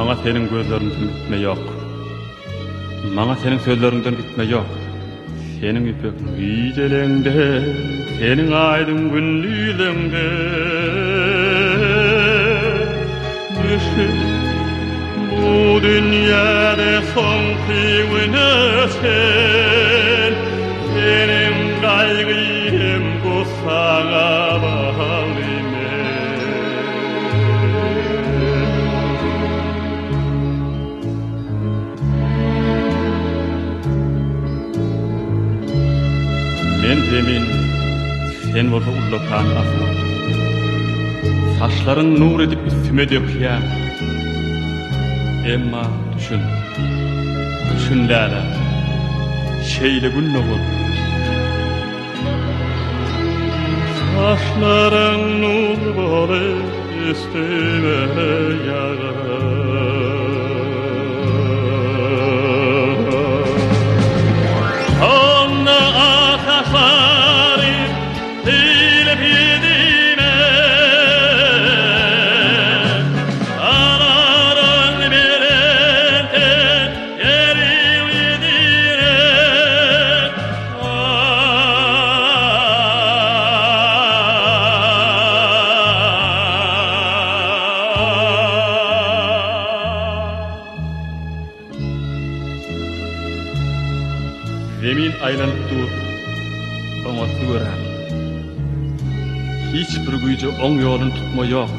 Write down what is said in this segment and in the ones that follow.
Maňa seniň gözleriňden gitme ýok. Maňa seniň sözleriňden gitme ýok. Seniň üpek güýjeleňde, seniň aýdyň günlüýüňde. Bu dünýäde soňky sen, seniň gaýgym bu saňa Men demin, sen bolsa ullakan asma. Saçlaryň nur edip üstüme dökýär. Emma düşün läle. Şeýle günne bol. Saçlaryň nur boly üstüme ýagar. Zemin aylanıp dur, oňa sügüren. Hiç bir güýje oň ýolun tutma ýok.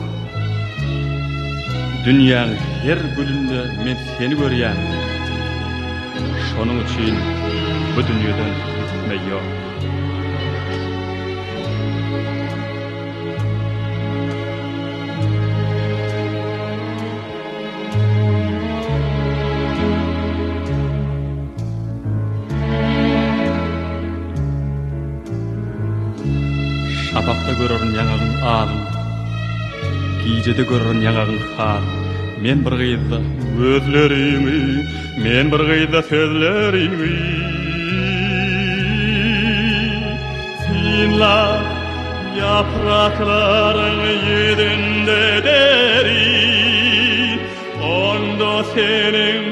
Dünýäň her gülünde men seni görýän. Şonuň üçin bu dünýeden gitme ýok. Şapakda görürün ýanagyn alym, gijede görürün ýanagyn har. Men bir gyzda gözlerimi, men bir gyzda sözlerimi. Sinla yapraklaryň ýüzünde derin, onda seniň